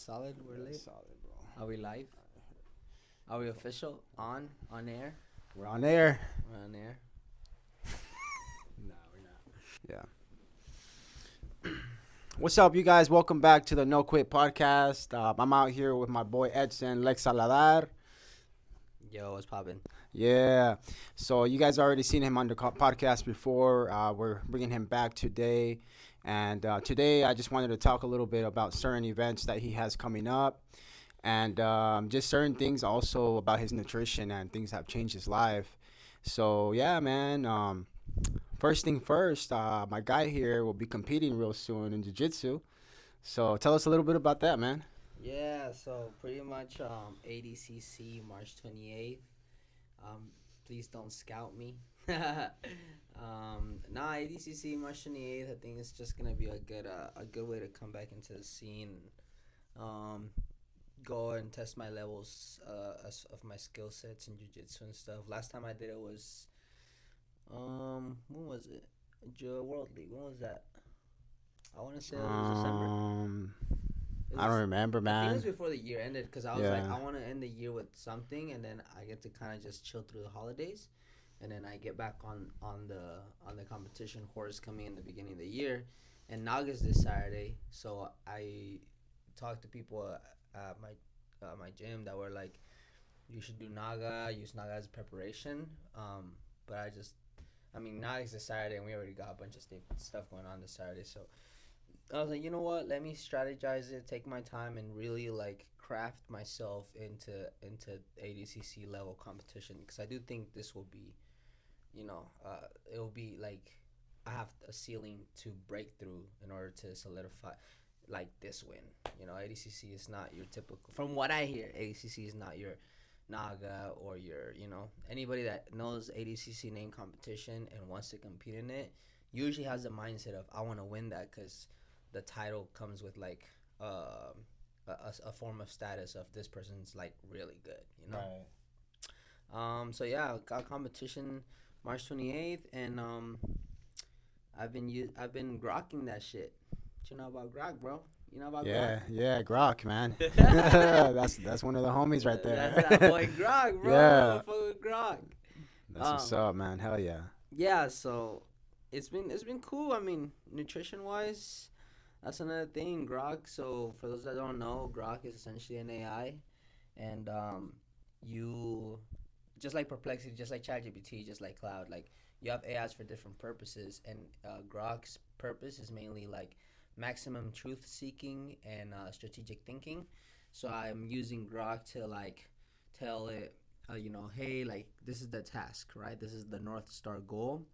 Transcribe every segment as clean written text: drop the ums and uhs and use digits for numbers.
Solid. We're Yeah, lit. solid, bro. Are we live? Are we official? On air? We're on air. We're on air. No, we're not. Yeah. What's up, you guys? Welcome back to the No Quit podcast. I'm out here with my boy Edson, Lexaladar. Yo, what's poppin'? Yeah. So you guys already seen him on the podcast before. We're bringing him back today. And today I just wanted to talk a little bit about certain events that he has coming up. And just certain things also about his nutrition and things that have changed his life. So yeah, man. First thing first, my guy here will be competing real soon in Jiu Jitsu. So tell us a little bit about that, man. Yeah, so pretty much ADCC March 28th. Please don't scout me. ADCC March 28th. I think it's just gonna be a good way to come back into the scene. Go and test my levels of my skill sets in jiu-jitsu and stuff. Last time I did it was when was it? World League. When was that? I want to say it was December. I don't remember, I think it man. was before the year ended because I was like, I want to end the year with something, and then I get to kind of just chill through the holidays, and then I get back on the competition horse coming in the beginning of the year, and Naga's this Saturday, so I talked to people at my gym that were like, you should do Naga, use Naga as preparation, but Naga's this Saturday, and we already got a bunch of stuff going on this Saturday, so I was like, you know what? Let me strategize it, take my time, and really like craft myself into ADCC level competition because I do think this will be, it will be like I have a ceiling to break through in order to solidify like this win. ADCC is not your typical. From what I hear, ADCC is not your Naga or your anybody that knows ADCC name competition and wants to compete in it usually has the mindset of I want to win that because the title comes with like a form of status of this person's like really good, Right. So yeah, got competition March 28th, and I've been grokking that shit. What you know about grok, bro? You know about grok? Yeah, Grok, man. that's one of the homies right there. That's that boy grok, bro. Yeah. Fuck with grok. That's what's up, man. Hell yeah. Yeah, so it's been cool. I mean, nutrition wise, that's another thing. Grok. So for those that don't know, Grok is essentially an AI, and you just like Perplexity, just like ChatGPT, just like Cloud. Like you have AIs for different purposes, and Grok's purpose is mainly like maximum truth seeking and strategic thinking. So I'm using Grok to like tell it, hey, like this is the task, right? This is the North Star goal.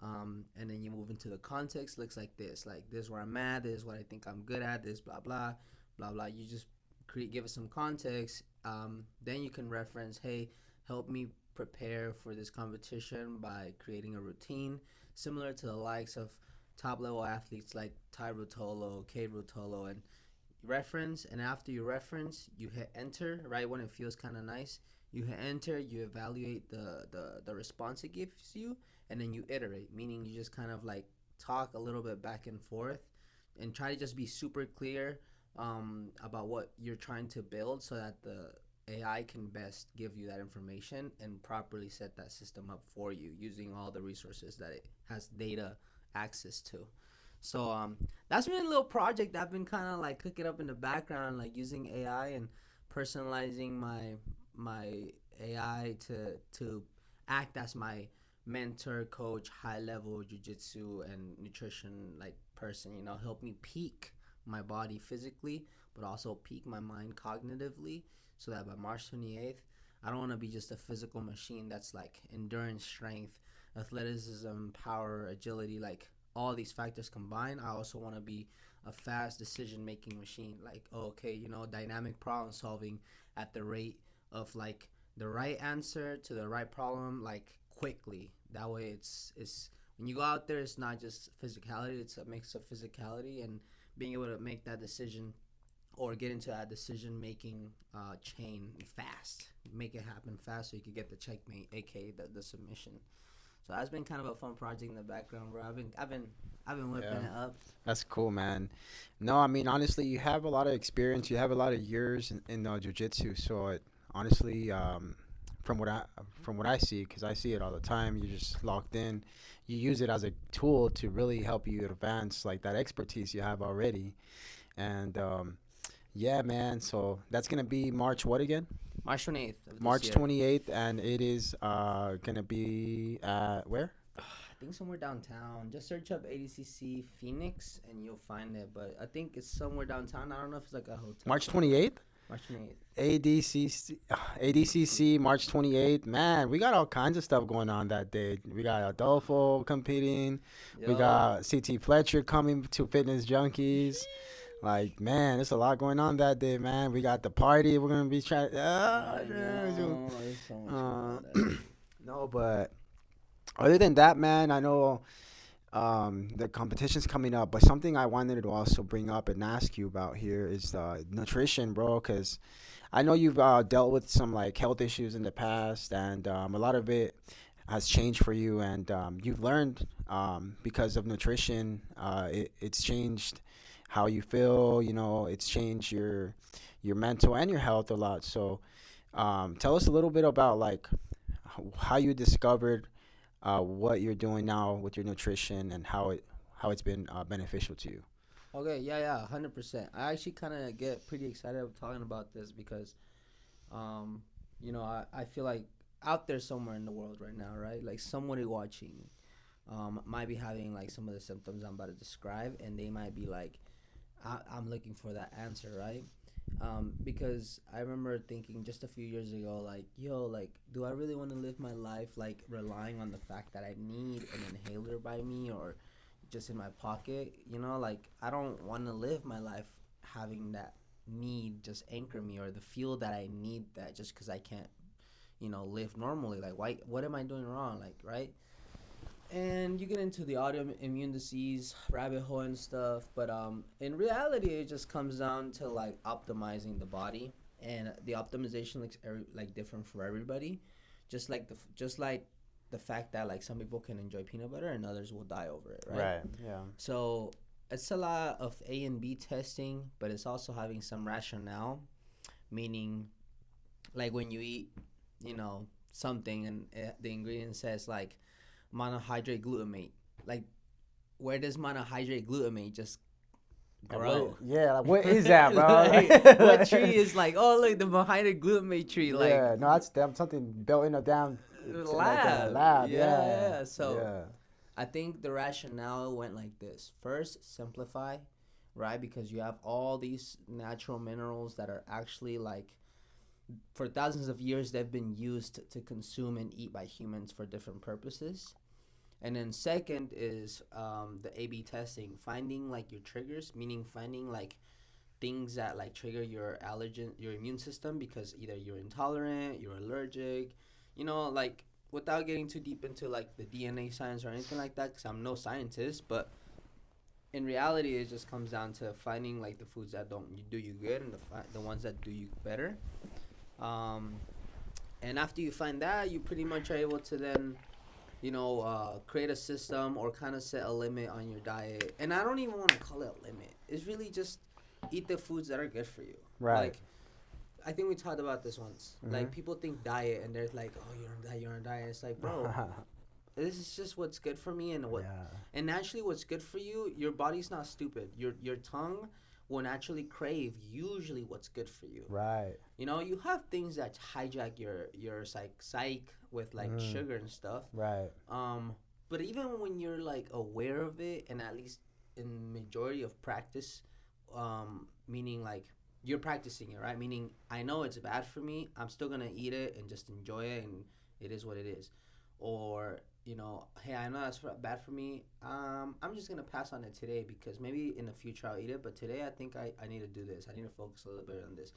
And then you move into the context. Looks like this is where I'm at. This is what I think I'm good at. This blah blah blah blah. You just give it some context. Then you can reference, hey, help me prepare for this competition by creating a routine similar to the likes of top level athletes like Ty Rotolo, Cade Rotolo, and reference. And after you reference, you hit enter. Right when it feels kind of nice, you hit enter. You evaluate the response it gives you, and then you iterate, meaning you just kind of like talk a little bit back and forth and try to just be super clear about what you're trying to build so that the AI can best give you that information and properly set that system up for you using all the resources that it has data access to. So that's been a little project that I've been kind of like cooking up in the background, like using AI and personalizing my AI to act as my mentor, coach, high level jiu-jitsu and nutrition like person, help me peak my body physically, but also peak my mind cognitively so that by March 28th, I don't want to be just a physical machine that's like endurance, strength, athleticism, power, agility, like all these factors combined. I also want to be a fast decision-making machine, like, dynamic problem solving at the rate of like the right answer to the right problem, like quickly. That way it's when you go out there, it's not just physicality, it's a mix of physicality and being able to make that decision or get into that decision making chain fast, make it happen fast so you can get the checkmate, aka the submission. So that's been kind of a fun project in the background, bro. I've been whipping Yeah. it up. That's cool, man. No, I mean honestly, you have a lot of experience. You have a lot of years in jiu-jitsu. So honestly, from what I from what I see, because I see it all the time, you're just locked in. You use it as a tool to really help you advance like that expertise you have already. And yeah, man. So that's gonna be March what again? March 28th of this March year. 28th, and it is gonna be at where? I think somewhere downtown. Just search up ADCC Phoenix and you'll find it. But I think it's somewhere downtown. I don't know if it's like a hotel. March 28th. March 28th. ADCC March 28th. Man, we got all kinds of stuff going on that day. We got Adolfo competing. We Yo. got CT Fletcher coming to Fitness Junkies. Like, man, there's a lot going on that day, man. We got the party. We're going to be trying. I know. There's so much going on that day. No, but other than that, man, I know the competition's coming up, but something I wanted to also bring up and ask you about here is nutrition, bro, because I know you've dealt with some like health issues in the past, and a lot of it has changed for you, and you've learned because of nutrition. It's changed how you feel. You know, it's changed your mental and your health a lot. So, tell us a little bit about like how you discovered what you're doing now with your nutrition and how it's been beneficial to you. Okay, yeah, 100%. I actually kind of get pretty excited about talking about this because, um, I feel like out there somewhere in the world right now, right? Like somebody watching might be having like some of the symptoms I'm about to describe, and they might be like, I'm looking for that answer, right? Because I remember thinking just a few years ago, like, yo, like, do I really want to live my life like relying on the fact that I need an inhaler by me or just in my pocket? Like, I don't want to live my life having that need just anchor me or the feel that I need that just because I can't, live normally. Like, why? What am I doing wrong? Like, right? And you get into the autoimmune disease rabbit hole and stuff, but in reality it just comes down to like optimizing the body, and the optimization looks like different for everybody, just like the fact that like some people can enjoy peanut butter and others will die over it, right? Right. Yeah. So it's a lot of A and B testing, but it's also having some rationale, meaning like when you eat something and the ingredient says like monohydrate glutamate. Like, where does monohydrate glutamate just grow? Like, what is that, bro? Like, what tree is like, oh, look, the monohydrate glutamate tree? Like, yeah, no, that's something built in a damn lab. lab. Yeah. So yeah. I think the rationale went like this. First, simplify, right? Because you have all these natural minerals that are actually like, for thousands of years, they've been used to consume and eat by humans for different purposes. And then second is the A/B testing, finding like your triggers, meaning finding like things that like trigger your immune system, because either you're intolerant, you're allergic, like without getting too deep into like the DNA science or anything like that, because I'm no scientist, but in reality, it just comes down to finding like the foods that don't do you good and the ones that do you better. And after you find that, you pretty much are able to then create a system or kind of set a limit on your diet. And I don't even want to call it a limit. It's really just eat the foods that are good for you. Right. Like, I think we talked about this once. Mm-hmm. Like, people think diet and they're like, oh, you're on diet. It's like, bro, this is just what's good for me, and and naturally what's good for you. Your body's not stupid. Your tongue will naturally crave usually what's good for you. Right. You have things that hijack your psych with like sugar and stuff. Right. But even when you're like aware of it, and at least in majority of practice, meaning like you're practicing it, right? Meaning I know it's bad for me, I'm still gonna eat it and just enjoy it, and it is what it is. Or hey, I know that's bad for me. I'm just gonna pass on it today because maybe in the future I'll eat it. But today I think I need to do this. I need to focus a little bit on this.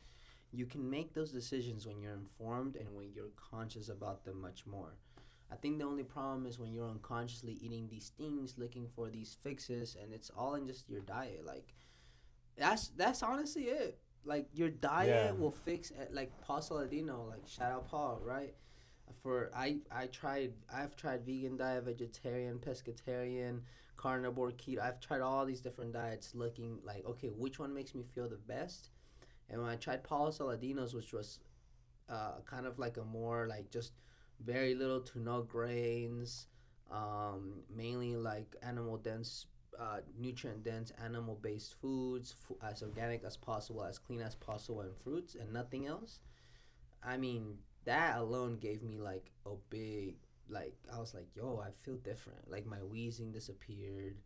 You can make those decisions when you're informed and when you're conscious about them much more. I think the only problem is when you're unconsciously eating these things, looking for these fixes, and it's all in just your diet. Like, that's honestly it. Like, your diet will fix it. Like Paul Saladino, like shout out Paul, right? I've tried vegan diet, vegetarian, pescatarian, carnivore, keto. I've tried all these different diets, looking like, okay, which one makes me feel the best. And when I tried Paulo Saladino's, which was kind of like a more like just very little to no grains, mainly like animal dense, nutrient dense, animal based foods, as organic as possible, as clean as possible, and fruits and nothing else. I mean, that alone gave me like a big, like, I was like, yo, I feel different. Like my wheezing disappeared.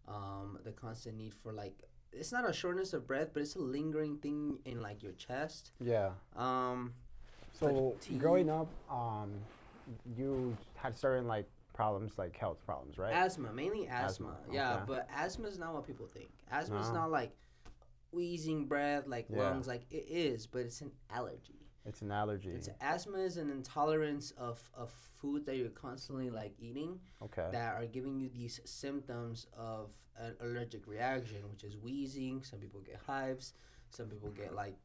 The constant need for like, it's not a shortness of breath, but it's a lingering thing in like your chest. Yeah. Um, So fatigue. growing up, you had certain like problems, like health problems, right? Asthma, mainly asthma. Yeah, Okay. but asthma is not what people think. Asthma is No. not like wheezing breath, like Yeah. lungs, like it is, but it's an allergy. It's an allergy. It's asthma is an intolerance of food that you're constantly like eating Okay. that are giving you these symptoms of an allergic reaction, which is wheezing. Some people get hives. Some people get like,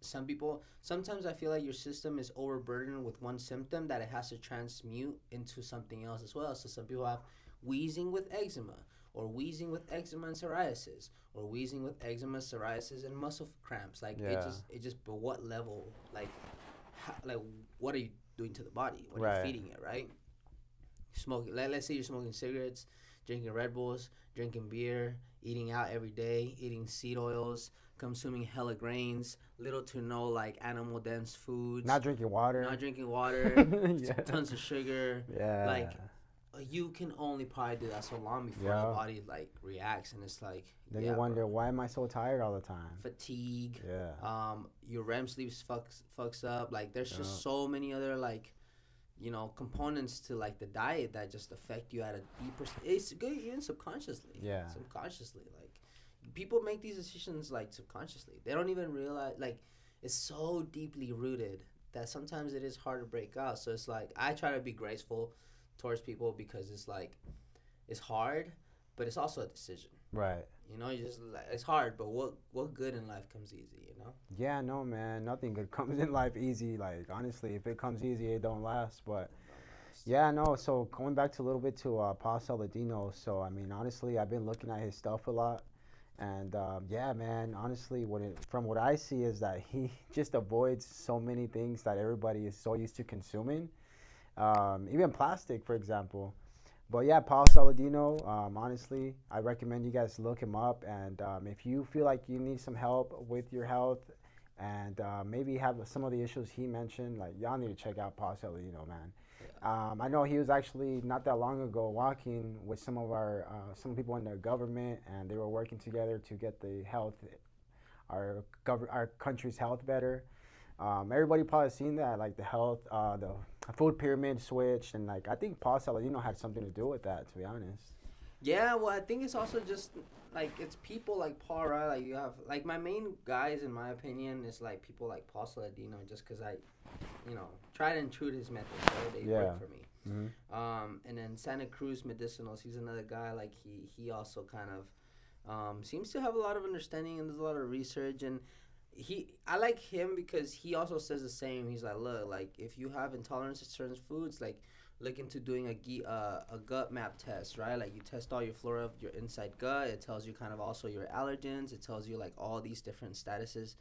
sometimes I feel like your system is overburdened with one symptom that it has to transmute into something else as well. So some people have wheezing with eczema, or wheezing with eczema and psoriasis, or wheezing with eczema, psoriasis, and muscle cramps. Like Yeah. it just, but what level, like, like what are you doing to the body? What are Right. you feeding it, right? Smoking. Let's say you're smoking cigarettes, drinking Red Bulls, drinking beer, eating out every day, eating seed oils, consuming hella grains, little to no like animal dense foods, Not drinking water. not drinking water, Yeah. tons of sugar. Yeah. Like, you can only probably do that so long before Yeah. the body like reacts, and it's like, Then yeah, you wonder, bro. why am I so tired all the time? Fatigue. Yeah. Your REM sleep fucks up. Like, there's Yeah. just so many other like, components to like the diet that just affect you at a deeper. It's good even subconsciously. Yeah. Subconsciously, like, people make these decisions like subconsciously. They don't even realize, like, it's so deeply rooted that sometimes it is hard to break out. So it's like, I try to be graceful towards people, because it's like, it's hard, but it's also a decision. Right. You just like, it's hard, but what good in life comes easy, Yeah, no, man. Nothing good comes in life easy. Like, honestly, if it comes easy, it don't last. But yeah, no. So going back to a little bit to Paul Saladino. So I mean, honestly, I've been looking at his stuff a lot, and yeah, man. Honestly, from what I see is that he just avoids so many things that everybody is so used to consuming, even plastic, for example. But yeah, Paul Saladino. Honestly, I recommend you guys look him up, and if you feel like you need some help with your health, and maybe have some of the issues he mentioned, like, y'all need to check out Paul Saladino, man. I know he was actually not that long ago walking with some people in the government, and they were working together to get our country's health better. Everybody probably seen that, like the food pyramid switch, and like I think Paul Saladino had something to do with that, to be honest. Yeah, well, I think it's also just like, it's people like Paul, right? Like, you have like, my main guys, in my opinion, is like people like Paul Saladino, just because I, try to intrude his methods. Right? They work for me. Mm-hmm. And then Santa Cruz Medicinals, he's another guy. Like, he also kind of seems to have a lot of understanding, and does a lot of research. And I like him because he also says the same. He's like, look, like, if you have intolerance to certain foods, like, look into doing a gut map test, right? Like, you test all your flora of your inside gut. It tells you kind of also your allergens. It tells you like all these different statuses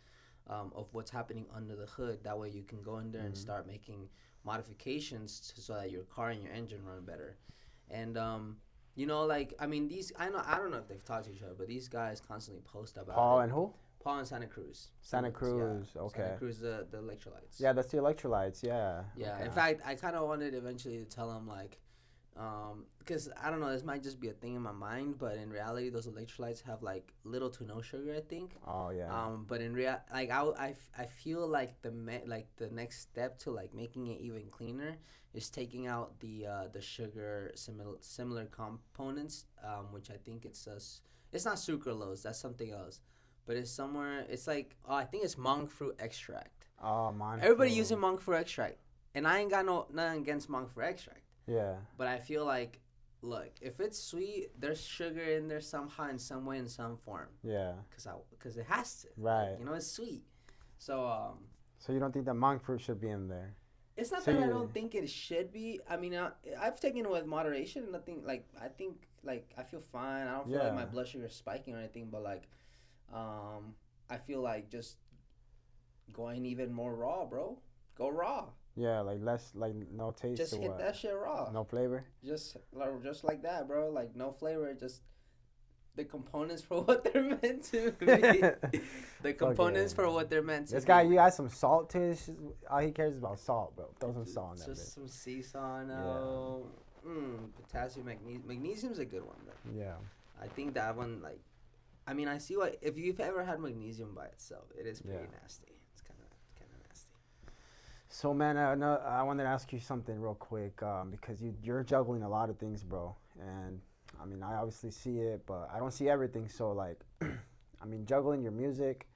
of what's happening under the hood. That way you can go in there and start making modifications so that your car and your engine run better. And like, I mean, I don't know if they've talked to each other, but these guys constantly post about Paul it. and who? Paul and Santa Cruz. Santa Cruz, Yeah. okay. Santa Cruz, the electrolytes. Yeah, that's the electrolytes. Yeah. Yeah. Okay. In fact, I kind of wanted eventually to tell him, like, because I don't know, this might just be a thing in my mind, but in reality, those electrolytes have like little to no sugar, I think. Oh yeah. But in like, I feel like the next step to like making it even cleaner is taking out the sugar similar components, which I think it's not sucralose, that's something else. But it's somewhere, it's like, I think it's monk fruit extract. Oh, man. Everybody using monk fruit extract. And I ain't got nothing against monk fruit extract. Yeah. But I feel like, look, if it's sweet, there's sugar in there somehow, in some way, in some form. Yeah. Because it has to. Right. Like, it's sweet. So, So you don't think that monk fruit should be in there? It's not So that I you, don't think it should be. I mean, I've taken it with moderation. Nothing like I think like I feel fine. I don't feel like yeah, my blood sugar is spiking or anything. But like, um, I feel like just going even more raw, bro. Go raw. yeah, like less, like no taste Just or hit what? that shit raw. No flavor. Just like that, bro. Like no flavor. Just the components for what they're meant to be. The components Okay. for what they're meant to This guy, be. you got some salt to his. All he cares is about salt, bro. Throw some salt in that Just bitch. some sea Yeah, sauno. Potassium, magnesium. Magnesium's a good one though. yeah, I think that one, like, I mean, I see what if you've ever had magnesium by itself, it is pretty yeah. nasty. It's kind of nasty. So man, no, I wanted to ask you something real quick, because you're juggling a lot of things, bro. And I mean, I obviously see it, but I don't see everything. So like, I mean, juggling your music,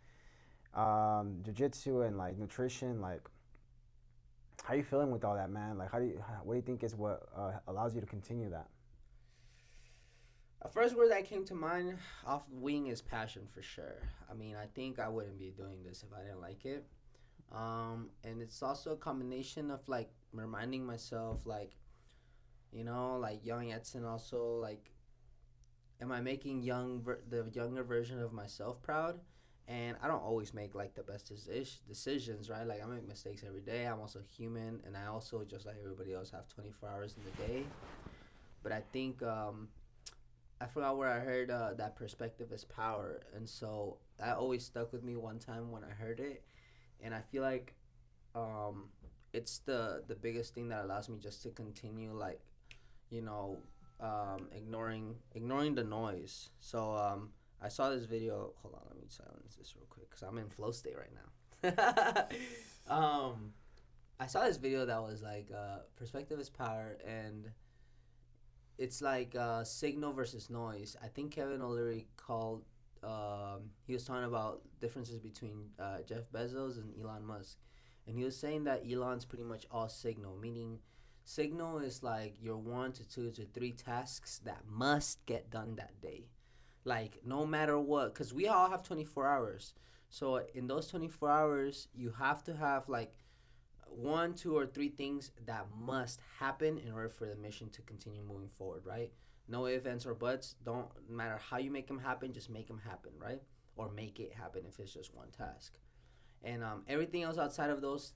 jiu-jitsu, and like nutrition, like, how you feeling with all that, man? Like, what do you think is what allows you to continue that? The first word that came to mind off wing is passion for sure. I mean, I think I wouldn't be doing this if I didn't like it. And it's also a combination of like reminding myself, like, like young Edson also, like, am I making the younger version of myself proud? And I don't always make like the best decisions, right? Like I make mistakes every day. I'm also human, and I also, just like everybody else, have 24 hours in the day. But I think I forgot where I heard that perspective is power, and so that always stuck with me one time when I heard it, and I feel like um, it's the biggest thing that allows me just to continue, like, you know, ignoring the noise. So I saw this video. Hold on, let me silence this real quick because I'm in flow state right now. I saw this video that was like perspective is power, and it's like signal versus noise. I think Kevin O'Leary called. He was talking about differences between Jeff Bezos and Elon Musk, and he was saying that Elon's pretty much all signal, meaning signal is like your 1 to 2 to 3 tasks that must get done that day, like no matter what, because we all have 24 hours. So in those 24 hours, you have to have like 1, 2, or 3 things that must happen in order for the mission to continue moving forward, right? No ifs, ands, or buts. Don't matter how you make them happen, just make them happen, right? Or make it happen if it's just one task. And everything else outside of those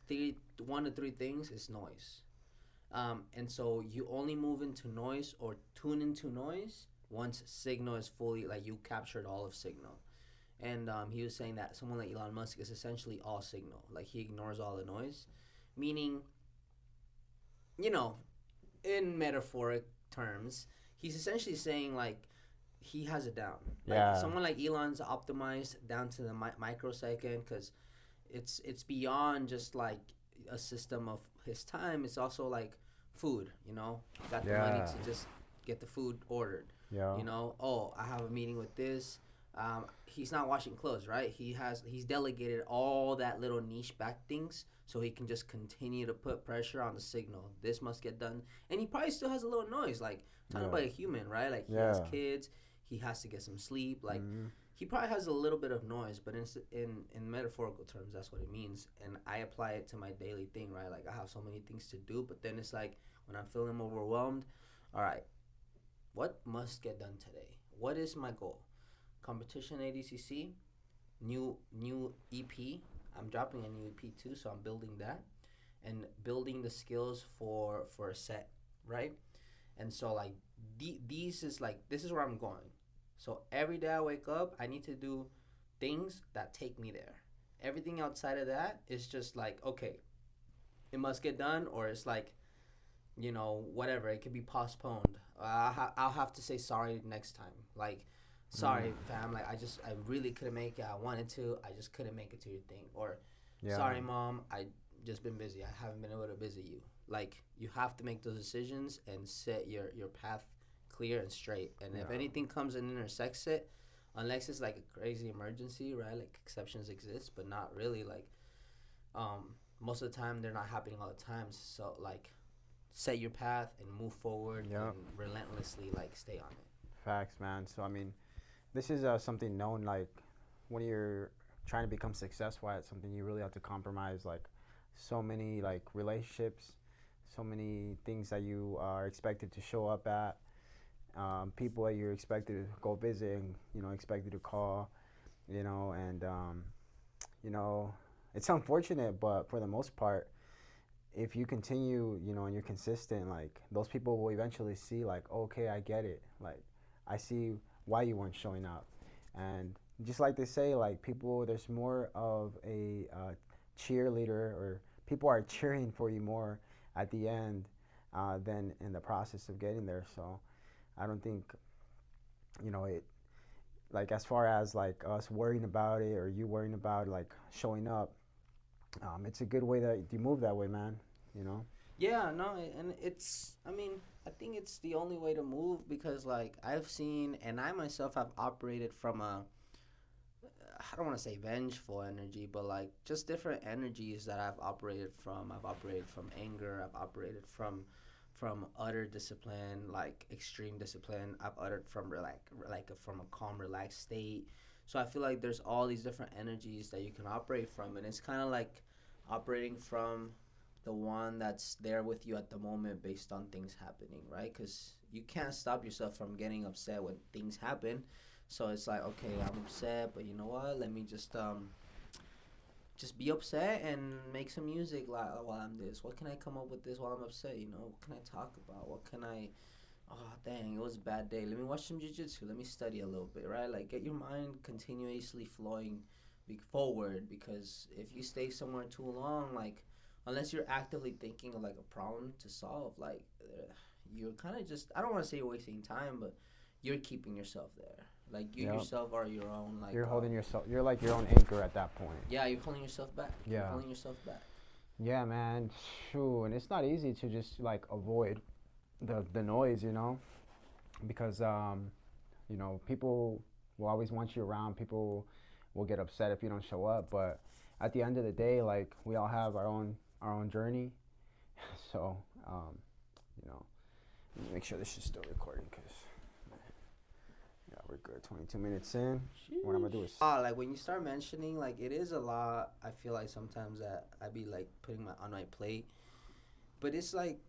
1 to 3 things is noise. And so you only move into noise or tune into noise once signal is fully, like, you captured all of signal. And he was saying that someone like Elon Musk is essentially all signal. Like, he ignores all the noise, meaning, you know, in metaphoric terms, he's essentially saying like he has it down. Like Yeah, someone like Elon's optimized down to the microsecond, because it's beyond just like a system of his time. It's also like food. Got the money yeah, to just get the food ordered. yeah, Oh, I have a meeting with this. He's not washing clothes, right? He's delegated all that little niche back things so he can just continue to put pressure on the signal. This must get done, and he probably still has a little noise. Like, talking yeah, about a human, right? Like, he has yeah. kids, he has to get some sleep. Like, Mm-hmm. he probably has a little bit of noise, but in metaphorical terms, that's what it means. And I apply it to my daily thing, right? Like, I have so many things to do, but then it's like when I'm feeling overwhelmed, all right, what must get done today? What is my goal? Competition ADCC, new EP. I'm dropping a new EP too, so I'm building that and building the skills for a set, right? And so like these is like this is where I'm going. So every day I wake up, I need to do things that take me there. Everything outside of that is just like, okay, it must get done, or it's like, whatever. It could be postponed. I'll have to say sorry next time. Like, sorry, fam. Like, I really couldn't make it. I wanted to. I just couldn't make it to your thing. Or, Yeah, sorry, mom. I just been busy. I haven't been able to visit you. Like, you have to make those decisions and set your path clear and straight. And if yeah, anything comes and intersects it, unless it's like a crazy emergency, right? Like, exceptions exist, but not really. Like, most of the time they're not happening all the time. So like, set your path and move forward yeah. and relentlessly like stay on it. Facts, man. So I mean, this is something known. Like when you're trying to become successful at something, you really have to compromise like so many like relationships, so many things that you are expected to show up at, people that you're expected to go visit and expected to call, and you know it's unfortunate, but for the most part, if you continue, and you're consistent, like those people will eventually see, like, okay, I get it. Like, I see why you weren't showing up. And just like they say, like people, there's more of a cheerleader, or people are cheering for you more at the end than in the process of getting there. So I don't think, it, like as far as like us worrying about it or you worrying about like showing up, it's a good way that you move that way, man. You know. Yeah, no, and it's, I mean, I think it's the only way to move because, like, I've seen, and I myself have operated from a, I don't want to say vengeful energy, but like just different energies that I've operated from. I've operated from anger. I've operated from utter discipline, like extreme discipline. I've uttered from from a calm, relaxed state. So I feel like there's all these different energies that you can operate from, and it's kind of like operating from the one that's there with you at the moment based on things happening, right? Because you can't stop yourself from getting upset when things happen. So it's like, okay, I'm upset, but you know what? Let me just be upset and make some music while I'm this. What can I come up with this while I'm upset? What can I talk about? What can I? Oh, dang, it was a bad day. Let me watch some Jiu Jitsu. Let me study a little bit, right? Like, get your mind continuously flowing forward, because if you stay somewhere too long, like, unless you're actively thinking of like a problem to solve, like, you're kind of just, I don't want to say you're wasting time, but you're keeping yourself there. Like, you Yep. yourself are your own, like, You're holding yourself. You're like your own anchor at that point. yeah, you're holding yourself back. Yeah. You're holding yourself back. Yeah, man. Shoo. And it's not easy to just like avoid the noise, because people will always want you around. People will get upset if you don't show up. But at the end of the day, like we all have our own journey. So, you know, let me make sure this is still recording, because yeah, we're good. 22 minutes in. What I'm gonna do is Like when you start mentioning, like, it is a lot. I feel like sometimes that I be like putting on my plate, but it's like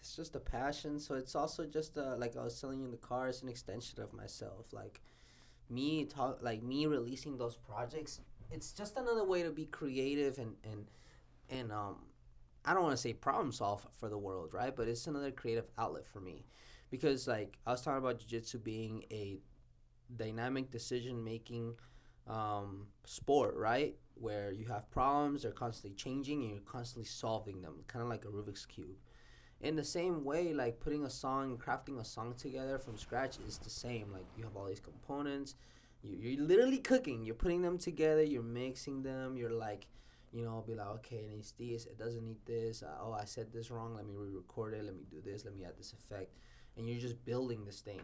it's just a passion. So it's also just like I was telling you in the car, it's an extension of myself. Like me releasing those projects. It's just another way to be creative and I don't want to say problem solve for the world, right? But it's another creative outlet for me, because like I was talking about jiu-jitsu being a dynamic decision making sport, right? Where you have problems, they're constantly changing, and you're constantly solving them, kind of like a Rubik's cube. In the same way, like putting a song, crafting a song together from scratch is the same. Like you have all these components, you're literally cooking, you're putting them together, you're mixing them, you're like, be like, okay, it needs this, it doesn't need this. Oh, I said this wrong. Let me re-record it. Let me do this. Let me add this effect, and you're just building this thing.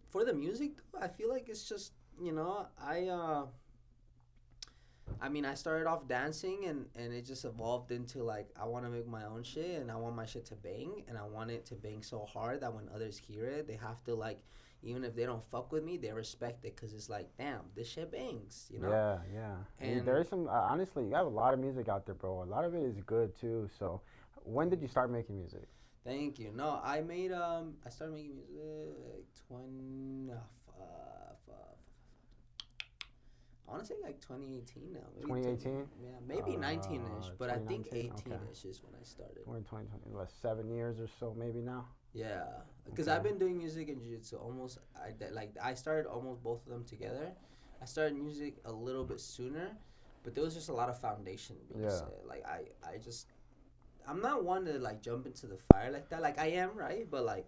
For the music, though, I feel like it's just, I mean, I started off dancing, and it just evolved into like I want to make my own shit, and I want my shit to bang, and I want it to bang so hard that when others hear it, they have to like, even if they don't fuck with me, they respect it, because it's like, damn, this shit bangs. Yeah, yeah. And There is some. Honestly, you have a lot of music out there, bro. A lot of it is good too. So, when did you start making music? thank you. No, I started making music like 20. I want to say like 2018 now. Maybe 2018. Yeah, maybe 19ish, but I think 2019, 18ish is when I started. We're in 2020. What, 7 years or so, maybe now. Yeah, because Okay. I've been doing music and jiu-jitsu almost. I started almost both of them together. I started music a little bit sooner, but there was just a lot of foundation being Yeah. said. Like I'm not one to like jump into the fire like that. Like I am, right? But like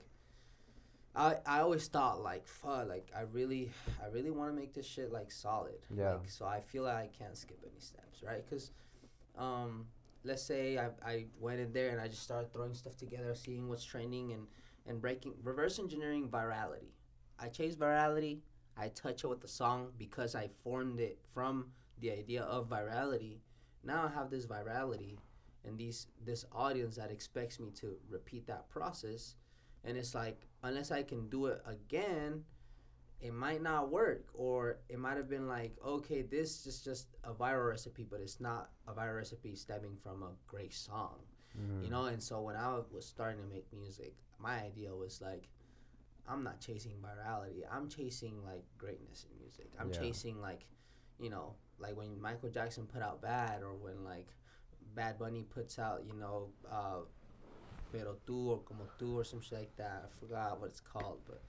I always thought like fuck, like I really want to make this shit like solid. Yeah. Like, so I feel like I can't skip any steps, right? Because let's say I went in there and I just started throwing stuff together, seeing what's trending, and breaking reverse engineering virality. I chase virality. I touch it with the song because I formed it from the idea of virality. Now I have this virality and this audience that expects me to repeat that process, and it's like unless I can do it again, it might not work, or it might have been like, okay, this is just a viral recipe, but it's not a viral recipe stemming from a great song, you know. And so when I was starting to make music, my idea was like, I'm not chasing virality, I'm chasing like greatness in music. I'm chasing like, you know, like when Michael Jackson put out Bad, or when like Bad Bunny puts out, you know, Pero Tu or Como Tu or some shit like that. I forgot what it's called, but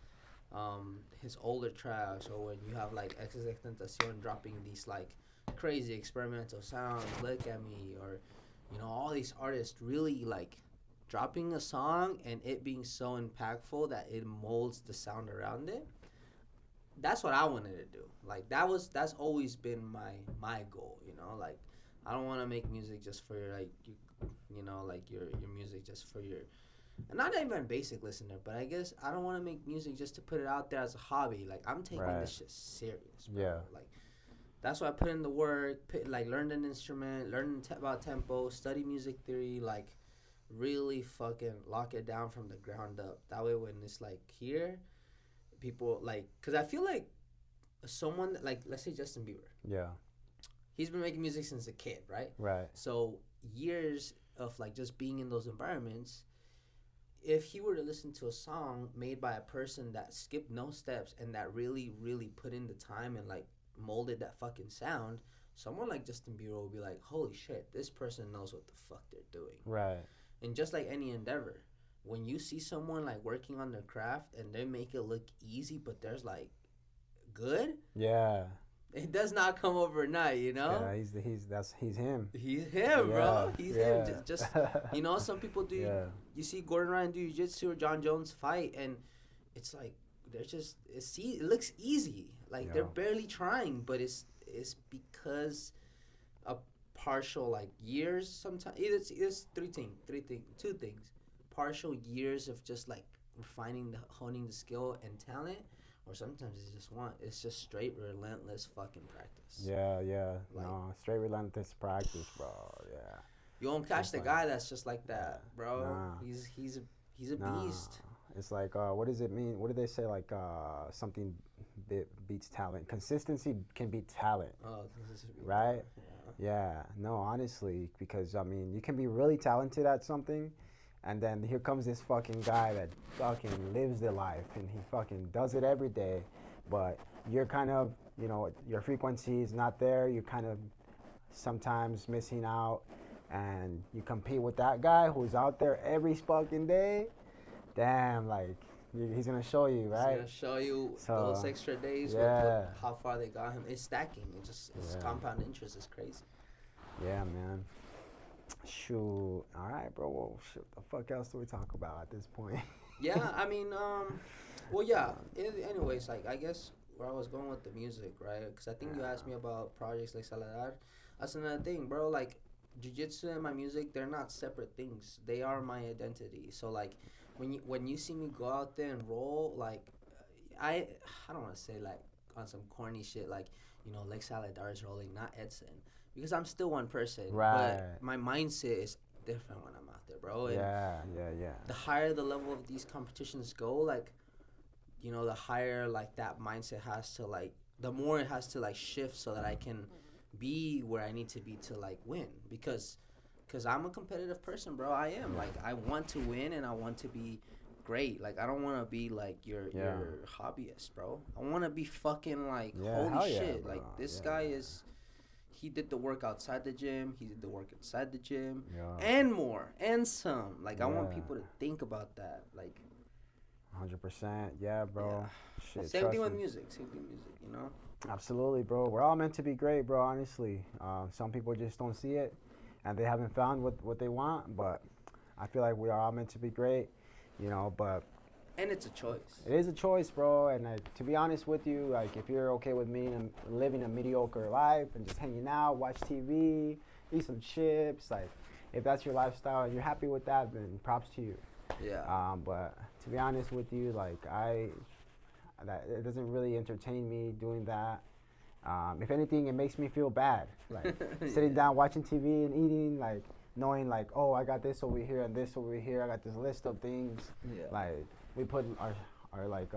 his older tracks, or when you have like XXXTentacion dropping these like crazy experimental sounds, Look at Me, or you know, all these artists really like dropping a song and it being so impactful that it molds the sound around it. That's what I wanted to do. Like that's always been my goal, you know. Like I don't want to make music just for like you know, like your music just for your, not even basic listener, but I guess I don't want to make music just to put it out there as a hobby. Like I'm taking this shit serious, bro. Yeah. Like that's why I put in the work, like learn an instrument, learn about tempo, study music theory, like really fucking lock it down from the ground up. That way when it's like here, people like, cause I feel like someone like, let's say Justin Bieber. Yeah. He's been making music since a kid, right? Right. So years of like just being in those environments, if he were to listen to a song made by a person that skipped no steps and that really, really put in the time and like molded that fucking sound, someone like Justin Bieber would be like, holy shit, this person knows what the fuck they're doing. Right. And just like any endeavor, when you see someone like working on their craft and they make it look easy, but there's like good. Yeah. It does not come overnight, you know. Yeah, he's him. He's him, bro. He's him. Just you know, some people do. Yeah. You see Gordon Ryan do Jiu Jitsu or John Jones fight, and it's like they're just it looks easy. Like they're barely trying, but it's because a partial like years. Sometimes it's two things. Partial years of just like honing the skill and talent. Or sometimes it's just straight relentless fucking practice. Yeah. Like, no, straight relentless practice, bro. Yeah. You won't catch the guy that's just like that, bro. Nah. He's a beast. It's like, what does it mean? What do they say? Like, something beats talent. Consistency can beat talent. Oh, right? Yeah. No, honestly, because I mean, you can be really talented at something. And then here comes this fucking guy that fucking lives the life and he fucking does it every day. But you're kind of, you know, your frequency is not there. You're kind of sometimes missing out. And you compete with that guy who's out there every fucking day. Damn, like, he's going to show you, right? He's going to show you those extra days with how far they got him. It's stacking. It's compound interest. It's crazy. Yeah, man. Shoot. All right, bro. Well, shit. The fuck else do we talk about at this point? Yeah, I mean, well, yeah. Anyways, like, I guess where I was going with the music, right? Because I think you asked me about projects like Lexaladar. That's another thing, bro. Like, jiu-jitsu and my music, they're not separate things. They are my identity. So, like, when you see me go out there and roll, like, I don't want to say, like, on some corny shit, like, you know, Lexaladar is rolling, not Edson. Because I'm still one person, but my mindset is different when I'm out there, bro. And yeah. The higher the level of these competitions go, like, you know, the higher, like, that mindset has to, like, the more it has to, like, shift so that I can be where I need to be to, like, win. Because I'm a competitive person, bro. I am. Like, I want to win and I want to be great. Like, I don't want to be, like, your hobbyist, bro. I want to be fucking, like, holy shit. Like, this guy is... He did the work outside the gym. He did the work inside the gym, and more, and some. Like I want people to think about that. Like, 100%, yeah, bro. Yeah. Shit, same thing with music. You know. Absolutely, bro. We're all meant to be great, bro. Honestly, some people just don't see it, and they haven't found what they want. But I feel like we are all meant to be great, you know. But and it's a choice. It is a choice, bro. And to be honest with you, like if you're okay with me and living a mediocre life and just hanging out, watch TV, eat some chips, like if that's your lifestyle and you're happy with that, then props to you. Yeah. But to be honest with you, like it doesn't really entertain me doing that. If anything, it makes me feel bad. Like sitting down watching TV and eating, like knowing like, oh, I got this over here and this over here. I got this list of things. Yeah. Like we put our like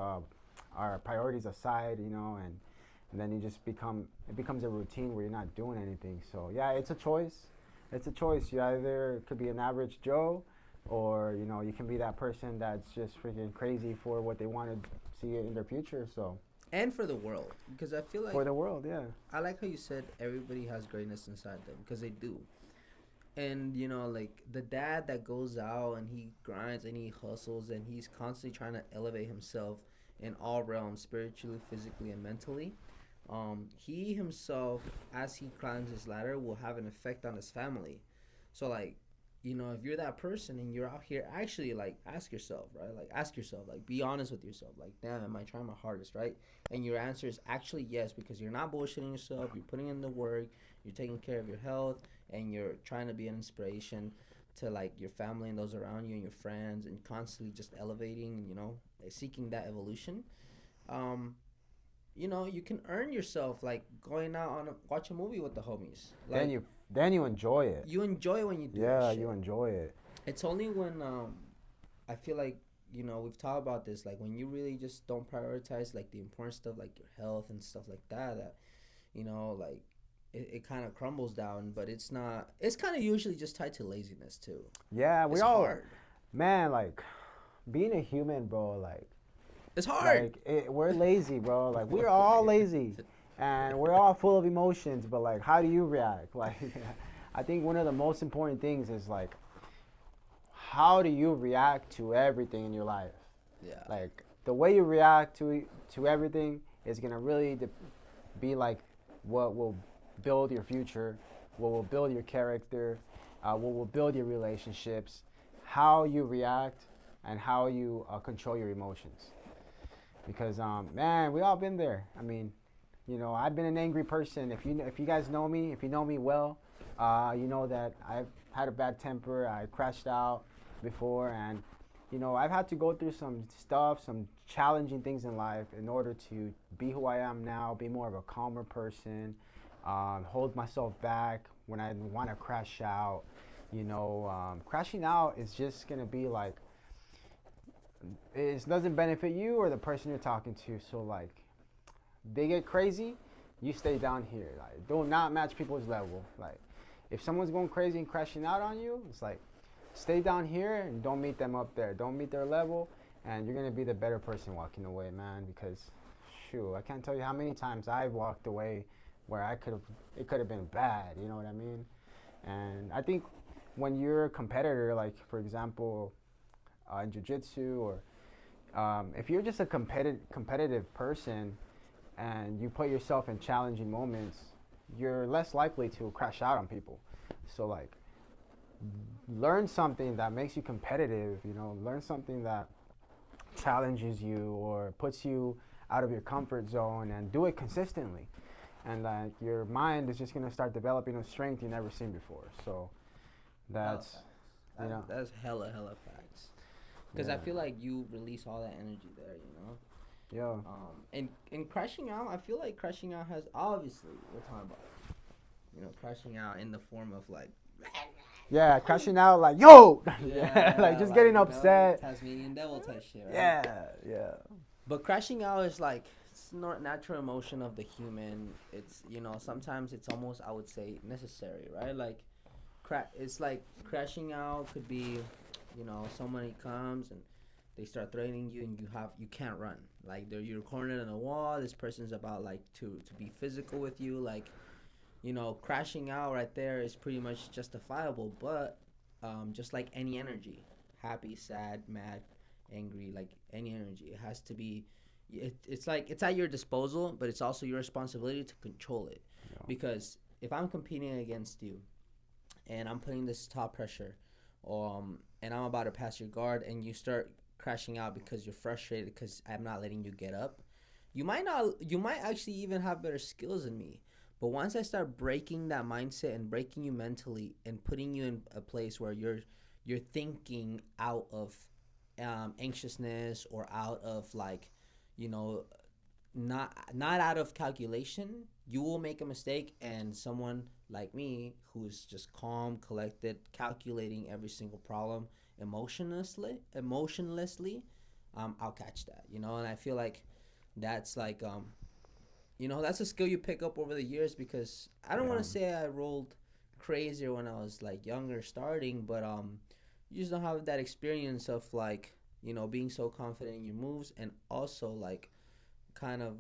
our priorities aside, and then you just it becomes a routine where you're not doing anything. So yeah, it's a choice. It's a choice. You either could be an average Joe, or you can be that person that's just freaking crazy for what they want to see in their future. So And for the world, because I feel like for the world, yeah. I like how you said everybody has greatness inside them, because they do. And like the dad that goes out and he grinds and he hustles and he's constantly trying to elevate himself in all realms, spiritually, physically, and mentally. He himself, as he climbs his ladder, will have an effect on his family. So like, if you're that person and you're out here, actually, like, ask yourself, right? Like, ask yourself, like, be honest with yourself. Like, damn, am I trying my hardest, right? And your answer is actually yes, because you're not bullshitting yourself. You're putting in the work. You're taking care of your health, and you're trying to be an inspiration to like your family and those around you and your friends, and constantly just elevating, seeking that evolution. Um, you can earn yourself like going out on watch a movie with the homies. Like, Then you enjoy it. you enjoy when you do that Yeah, shit. you enjoy it. It's only when I feel like we've talked about this, like when you really just don't prioritize like the important stuff like your health and stuff like that, like it kind of crumbles down. But it's not. It's kind of usually just tied to laziness too. Yeah, It's hard. man, like being a human, bro, like It's hard. we're lazy, bro. Like we're all lazy, and we're all full of emotions. But like, how do you react? Like, I think one of the most important things is like, how do you react to everything in your life? Yeah. Like the way you react to everything is gonna really be like what will build your future, what will build your character, what will build your relationships, how you react, and how you control your emotions. Because man, we all been there. I mean, I've been an angry person. If you guys know me, if you know me well, you know that I've had a bad temper. I crashed out before, and I've had to go through some stuff, some challenging things in life in order to be who I am now, be more of a calmer person, hold myself back when I want to crash out. Crashing out is just gonna be like, it doesn't benefit you or the person you're talking to. So like, they get crazy, you stay down here. Like, do not match people's level. Like, if someone's going crazy and crashing out on you, it's like, stay down here and don't meet them up there. Don't meet their level, and you're gonna be the better person walking away, man. Because, shoot, I can't tell you how many times I've walked away where it could have been bad. You know what I mean? And I think when you're a competitor, like for example, in Jiu Jitsu, or if you're just a competitive person and you put yourself in challenging moments, you're less likely to crash out on people. So like, learn something that makes you competitive, learn something that challenges you or puts you out of your comfort zone, and do it consistently. And like, your mind is just going to start developing a strength you've never seen before. So that's, that's hella facts. Because I feel like you release all that energy there, Yeah. And crashing out, I feel like crashing out has, obviously, we're talking about, crashing out in the form of like, yeah, crashing out like, yo, yeah, like just getting upset. Tasmanian devil type shit, right? Yeah. But crashing out is like, it's not natural emotion of the human. It's, sometimes it's almost, I would say, necessary, right? Like, it's like crashing out could be, somebody comes and they start threatening you, and you can't run. Like, you're cornered on a wall. This person's about like to be physical with you. Like, crashing out right there is pretty much justifiable. But just like any energy, happy, sad, mad, angry, like any energy, it has to be. It's like it's at your disposal, but it's also your responsibility to control it. Yeah. Because if I'm competing against you, and I'm putting this top pressure, and I'm about to pass your guard, and you start crashing out because you're frustrated because I'm not letting you get up, you might actually even have better skills than me. But once I start breaking that mindset and breaking you mentally and putting you in a place where you're thinking out of anxiousness, or out of like, not out of calculation, you will make a mistake, and someone like me, who's just calm, collected, calculating every single problem emotionlessly, I'll catch that, and I feel like that's like that's a skill you pick up over the years, because I don't want Yeah. to say I rolled crazier when I was like younger starting, but you just don't have that experience of like being so confident in your moves, and also like kind of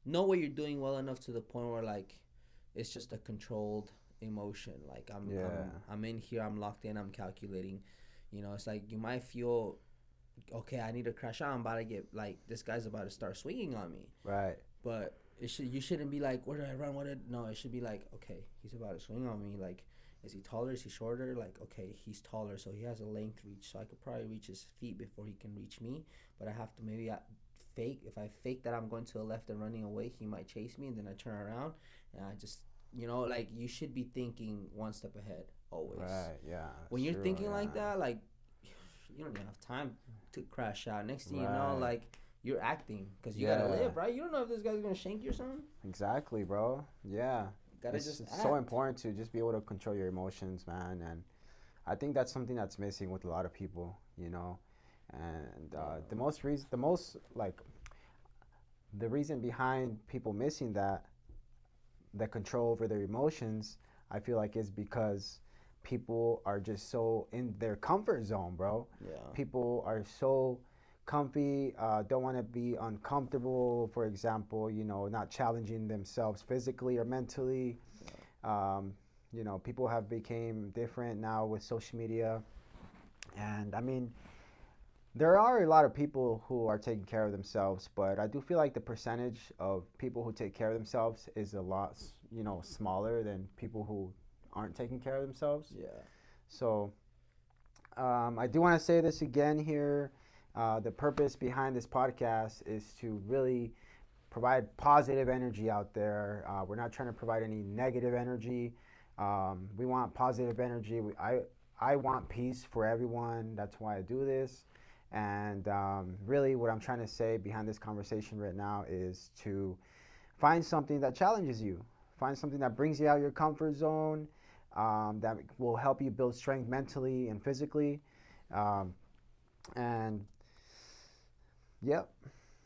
know what you're doing well enough to the point where like it's just a controlled emotion. Like Yeah. I'm in here, I'm locked in, I'm calculating. It's like you might feel okay, I need to crash out. I'm about to get like this guy's about to start swinging on me, Right. but you shouldn't be like, where do I run? No, it should be like, okay, he's about to swing on me. Like, is he taller? Is he shorter? Like, okay, he's taller, so he has a length reach, so I could probably reach his feet before he can reach me. But I have to maybe fake. If I fake that I'm going to the left and running away, he might chase me, and then I turn around and I just like you should be thinking one step ahead always. Right. Yeah. When you're True, thinking yeah. like that, like you don't even have time to crash out. Next thing you know, Right. like you're acting because you gotta Yeah. live, right? You don't know if this guy's gonna shank you or something. Exactly, bro. Yeah. Gotta It's just it's act. so important to just be able to control your emotions, man. And I think that's something that's missing with a lot of people, you know. And the most like the reason behind people missing that, the control over their emotions, I feel like is because people are just so in their comfort zone, bro. Yeah. People are so comfy, don't want to be uncomfortable, for example, not challenging themselves physically or mentally. People have become different now with social media. And I mean, there are a lot of people who are taking care of themselves, but I do feel like the percentage of people who take care of themselves is a lot, smaller than people who aren't taking care of themselves. Yeah. So I do want to say this again here. The purpose behind this podcast is to really provide positive energy out there. We're not trying to provide any negative energy. We want positive energy. I want peace for everyone. That's why I do this. And really, what I'm trying to say behind this conversation right now is to find something that challenges you. Find something that brings you out of your comfort zone, that will help you build strength mentally and physically. Um, and yep,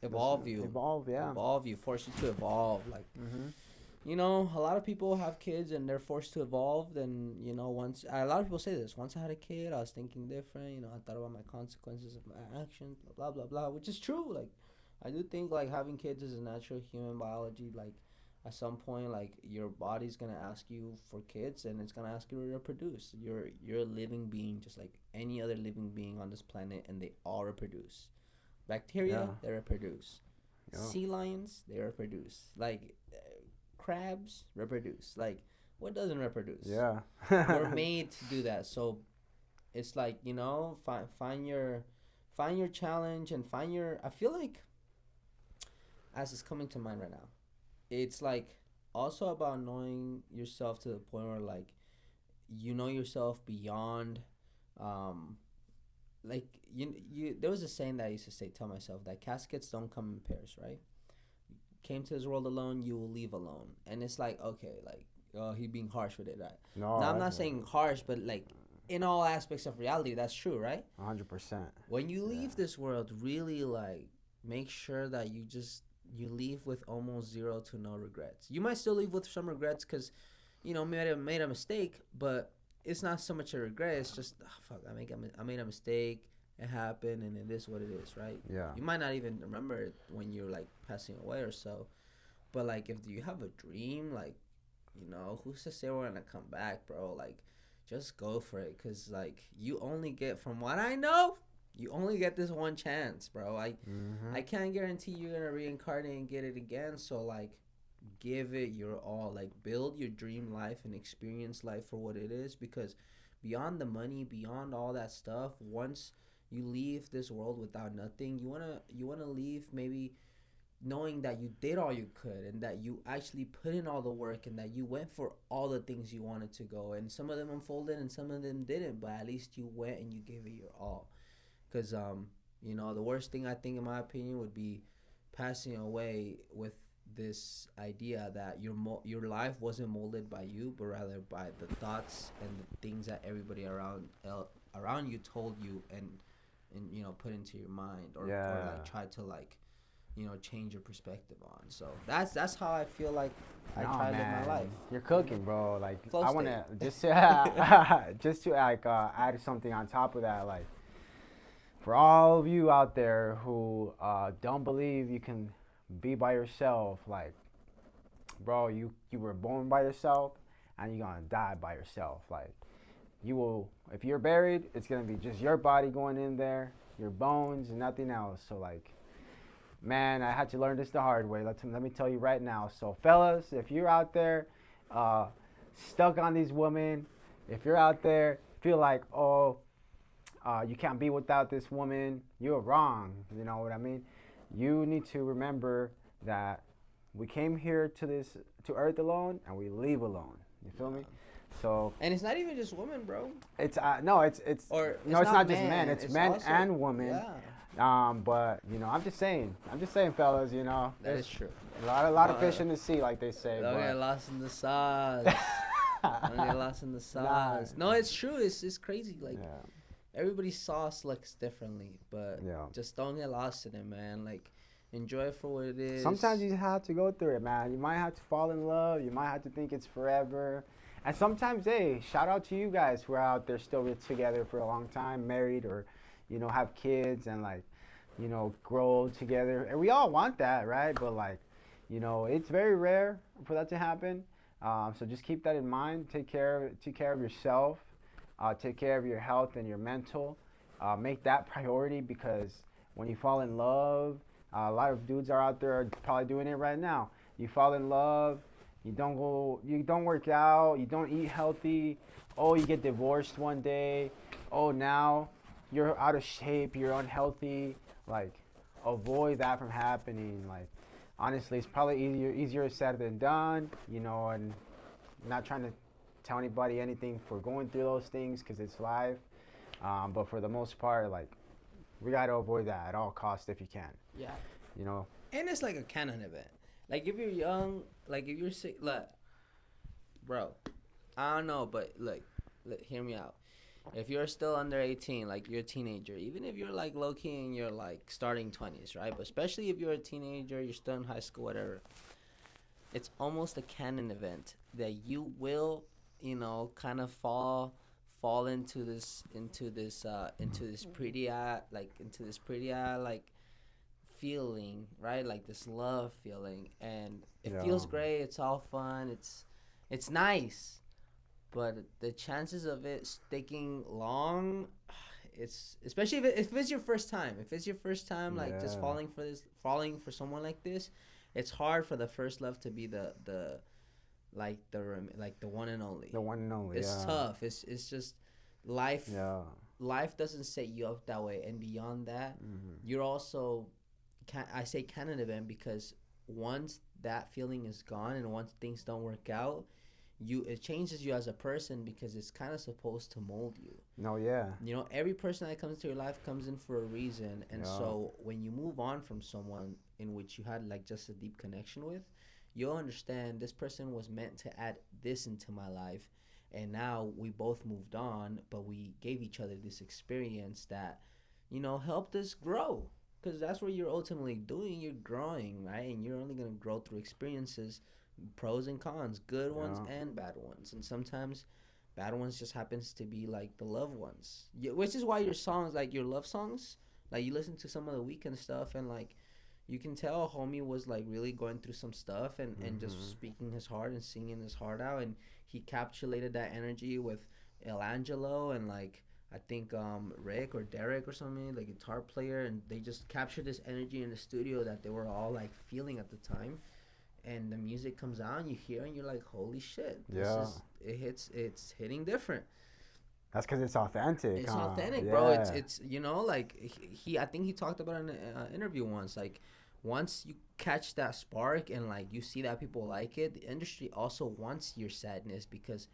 Evolve you. evolve, yeah. Evolve you. Force you to evolve. Like, a lot of people have kids and they're forced to evolve. And, once a lot of people say this, once I had a kid, I was thinking different. I thought about my consequences of my actions, blah, blah, blah, blah, which is true. Like, I do think, like, having kids is a natural human biology. Like, at some point, like, your body's going to ask you for kids, and it's going to ask you to reproduce. You're a living being just like any other living being on this planet, and they all reproduce. Bacteria, Yeah. they reproduce. Yeah. Sea lions, they reproduce. Like, crabs reproduce. Like, what doesn't reproduce? Yeah. We're made to do that. So it's like, find your challenge, and find your, I feel like, as it's coming to mind right now, it's like also about knowing yourself to the point where like you know yourself beyond um like you there was a saying that I used to tell myself, that caskets don't come in pairs, right? Came to this world alone, you will leave alone. And it's like, okay, like, oh, he being harsh with it, right? No, Now I'm not that's saying harsh, but like in all aspects of reality, that's true, right? 100%. When you leave this world, really like make sure that you leave with almost zero to no regrets. You might still leave with some regrets because made a mistake, but it's not so much a regret. It's just, oh, fuck, I made a mistake. It happened, and it is what it is, right? Yeah. You might not even remember it when you're like passing away or so, but like if you have a dream, like who's to say we're gonna come back, bro? Like, just go for it, cause like you only get, from what I know, you only get this one chance, bro. I can't guarantee you're gonna reincarnate and get it again. So like, give it your all. Like, build your dream life and experience life for what it is, because beyond the money, beyond all that stuff, once you leave this world without nothing, you wanna leave maybe knowing that you did all you could, and that you actually put in all the work, and that you went for all the things you wanted to go, and some of them unfolded and some of them didn't, but at least you went and you gave it your all. Because the worst thing, I think, in my opinion, would be passing away with this idea that your life wasn't molded by you, but rather by the thoughts and the things that everybody around you told you, and put into your mind, or like try to like change your perspective on. So that's how I feel like I No, try to live man, my life. you're cooking, bro. Like Flow I want state. to just to like add something on top of that. Like for all of you out there who don't believe you can be by yourself, like bro, you were born by yourself and you're gonna die by yourself. Like you will, if you're buried, it's gonna be just your body going in there, your bones, and nothing else. So like, man, I had to learn this the hard way. Let me tell you right now. So fellas, if you're out there, uh, stuck on these women, if you're out there feel like you can't be without this woman, you're wrong. You know what I mean? You need to remember that we came here to Earth alone and we leave alone. You feel me? So And it's not even just women, bro. it's it's Or no, it's not just men. It's men also, and women. Yeah, But I'm just saying, fellas. that There's is true. a lot of fish in the sea, like they say. Don't get But lost in the sauce. Don't get lost in the sauce. No, it's true. It's crazy. Like yeah, everybody's sauce looks differently, but yeah. just don't get lost in it, man. Like enjoy it for what it is. Sometimes you have to go through it, man. You might have to fall in love. You might have to think it's forever. And sometimes, hey, shout out to you guys who are out there still together for a long time, married or, have kids and like, grow together. And we all want that, right? But like, it's very rare for that to happen. So just keep that in mind. Take care of yourself. Take care of your health and your mental. Make that priority because when you fall in love, a lot of dudes are out there are probably doing it right now. You fall in love, you don't work out, you don't eat healthy. Oh, you get divorced one day. Oh, now you're out of shape, you're unhealthy. Like, avoid that from happening. Like, honestly, it's probably easier said than done. And not trying to tell anybody anything for going through those things because it's life. But for the most part, like, we gotta avoid that at all costs if you can. Yeah. And it's like a canon event. Like if you're young, like if you're sick, look, bro, I don't know, but look, hear me out. If you're still under 18, like you're a teenager, even if you're like low key and you're like starting 20s, right? But especially if you're a teenager, you're still in high school, whatever. It's almost a canon event that you will, kind of fall into this pretty like feeling, right? Like this love feeling, and it feels great. It's all fun. It's nice, but the chances of it sticking long, it's especially if it's your first time. If it's your first time, like just falling for someone like this, it's hard for the first love to be the one and only. The one and only. It's tough. It's just life. Yeah. Life doesn't set you up that way, and beyond that, you're also. I say canon event because once that feeling is gone and once things don't work out, it changes you as a person because it's kind of supposed to mold you. No, yeah. Every person that comes to your life comes in for a reason, and so when you move on from someone in which you had like just a deep connection with, you'll understand this person was meant to add this into my life, and now we both moved on, but we gave each other this experience that helped us grow. Because that's what you're ultimately doing. You're growing, right? And you're only going to grow through experiences, pros and cons, good ones and bad ones. And sometimes bad ones just happens to be like the loved ones. Which is why your songs, like your love songs, like you listen to some of the Weeknd stuff and like you can tell homie was like really going through some stuff and just speaking his heart and singing his heart out. And he encapsulated that energy with El Angelo and like I think Rick or Derek or something, the guitar player, and they just captured this energy in the studio that they were all like feeling at the time. And the music comes out and you hear and you're like, holy shit, it's hitting different. That's because it's authentic. It's authentic, bro. It's like I think he talked about in an interview once, like once you catch that spark and like you see that people like it, the industry also wants your sadness because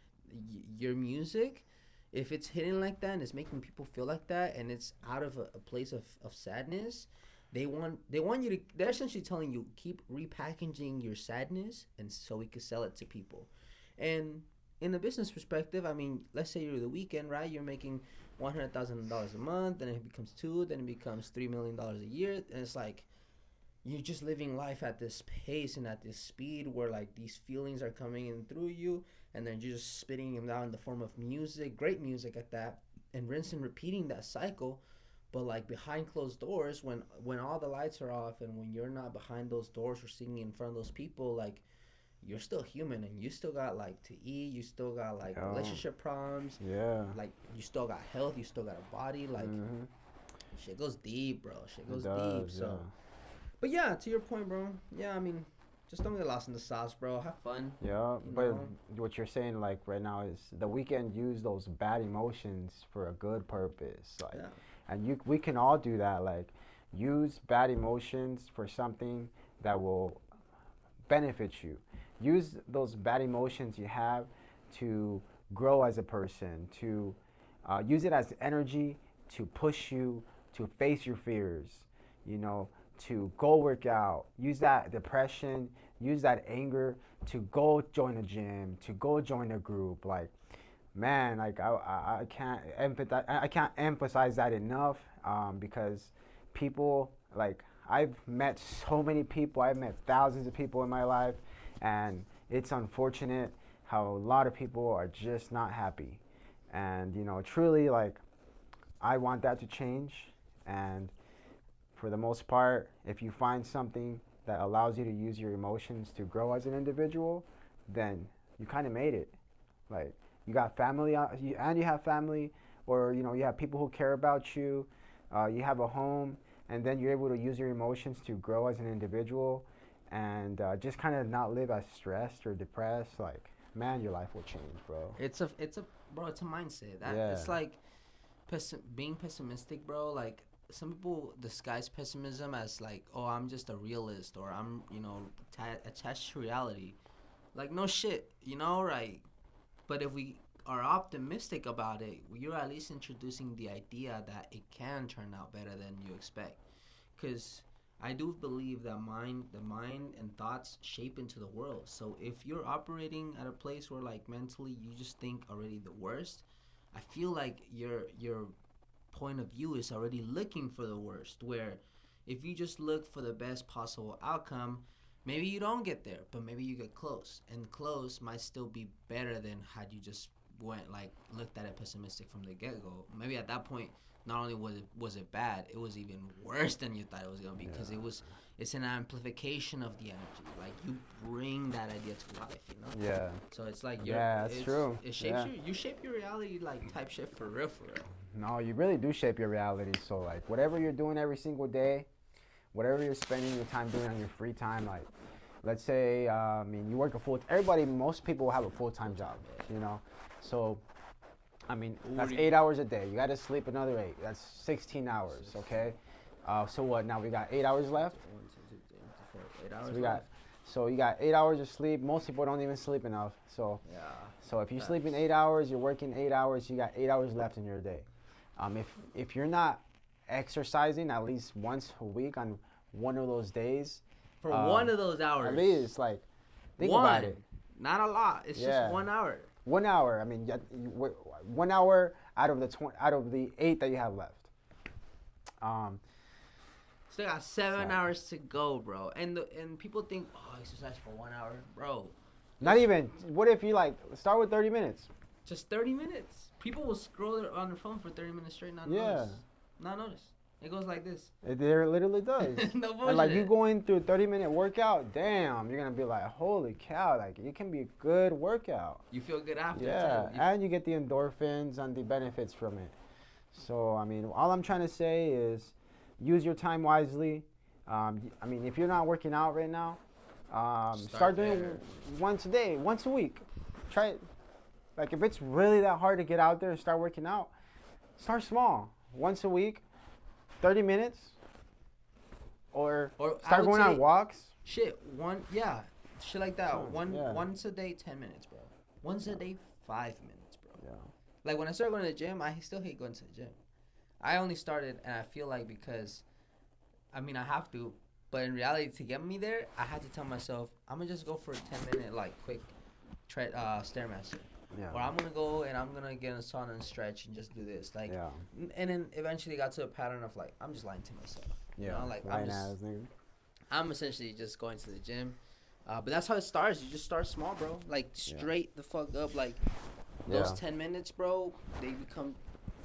your music, if it's hitting like that and it's making people feel like that and it's out of a place of sadness, they want you to, they're essentially telling you keep repackaging your sadness and so we can sell it to people. And in the business perspective, I mean, let's say you're The Weeknd, right? You're making $100,000 a month, then it becomes $2 million, then it becomes $3 million a year, and it's like you're just living life at this pace and at this speed where like these feelings are coming in through you, and then you're just spitting them out in the form of music, great music at that, and rinse and repeating that cycle. But like behind closed doors, when all the lights are off and when you're not behind those doors or singing in front of those people, like you're still human and you still got like to eat, you still got like relationship problems, like you still got health, you still got a body, like shit goes deep, bro. Shit goes deep. So but yeah, to your point, bro, yeah, I mean, just don't get lost in the sauce, bro. Have fun. Yeah, but what you're saying, like, right now is the weekend use those bad emotions for a good purpose. Like, and we can all do that. Like, use bad emotions for something that will benefit you. Use those bad emotions you have to grow as a person, to use it as energy to push you to face your fears, you know, to go work out. Use that depression, use that anger to go join a gym, to go join a group. Like, man, like I can't empathize, I can't emphasize that enough, because people, like, I've met so many people, I've met thousands of people in my life, and it's unfortunate how a lot of people are just not happy. And, you know, truly, like, I want that to change. And for the most part, if you find something that allows you to use your emotions to grow as an individual, then you kind of made it. Like, you got family, and you have family, or, you know, you have people who care about you, you have a home, and then you're able to use your emotions to grow as an individual, and just kind of not live as stressed or depressed. Like, man, your life will change, bro. It's a mindset. It's like being pessimistic, bro. Like, some people disguise pessimism as like, oh, I'm just a realist, or I'm, you know, attached to reality. Like, no shit, you know, right? But if we are optimistic about it, you're at least introducing the idea that it can turn out better than you expect. Because I do believe that the mind and thoughts shape into the world. So if you're operating at a place where like mentally you just think already the worst, I feel like your point of view is already looking for the worst, where if you just look for the best possible outcome, maybe you don't get there, but maybe you get close, and close might still be better than had you just looked at it pessimistic from the get-go. Maybe at that point, not only was it bad, it was even worse than you thought it was gonna be, because it's an amplification of the energy. Like, you bring that idea to life, you know. Yeah. So it's like that's true. It shapes you shape your reality, like, type shit for real. No, you really do shape your reality. So, like, whatever you're doing every single day, whatever you're spending your time doing on your free time, like, let's say, I mean, you work most people have a full-time job, you know. So, I mean, that's 8 hours a day. You got to sleep another 8. That's 16 hours, okay? So what, now we got 8 hours left? 8 hours So you got 8 hours of sleep. Most people don't even sleep enough. So, so if you sleep in 8 hours, you're working 8 hours, you got 8 hours left in your day. If you're not exercising at least once a week on one of those days, for one of those hours, at least, like, think about it. Not a lot. It's just 1 hour. 1 hour. I mean, 1 hour out of the 8 that you have left. Still got 7 hours to go, bro. And people think, oh, exercise for 1 hour, bro. Not even. What if you, like, start with 30 minutes? Just 30 minutes. People will scroll on their phone for 30 minutes straight, not notice. It goes like this. It literally does. No bullshit. And, like, you going through a 30-minute workout, damn, you're going to be like, holy cow, like, it can be a good workout. You feel good after. Yeah, and you get the endorphins and the benefits from it. So, I mean, all I'm trying to say is use your time wisely. I mean, if you're not working out right now, start doing it once a day, once a week. Try it. Like, if it's really that hard to get out there and start working out, start small. Once a week, 30 minutes, or start going on walks. Shit like that. Once a day, 10 minutes, bro. Once a day, 5 minutes, bro. Yeah. Like, when I started going to the gym, I still hate going to the gym. I only started, and I feel like because, I mean, I have to, but in reality, to get me there, I had to tell myself, I'm gonna just go for a 10-minute, like, quick Stairmaster. Yeah. Or I'm going to go and I'm going to get in a sauna and stretch and just do this. Like, and then eventually got to a pattern of, like, I'm just lying to myself. Yeah. You know? Like, I'm essentially just going to the gym. But that's how it starts. You just start small, bro. Like straight the fuck up. Like those 10 minutes, bro, they become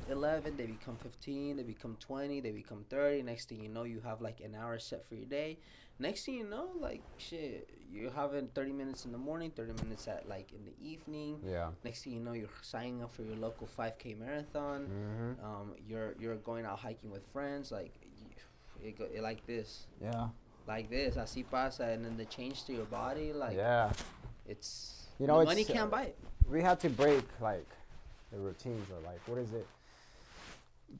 11, they become 15, they become 20, they become 30. Next thing you know, you have like an hour set for your day. Next thing you know, like shit, you're having 30 minutes in the morning, 30 minutes at like in the evening. Yeah. Next thing you know, you're signing up for your local 5K marathon. You're going out hiking with friends. Like it like this. Yeah. Like this, así pasa, and then the change to your body, like it's money can't buy it. We have to break like the routines, or like what is it?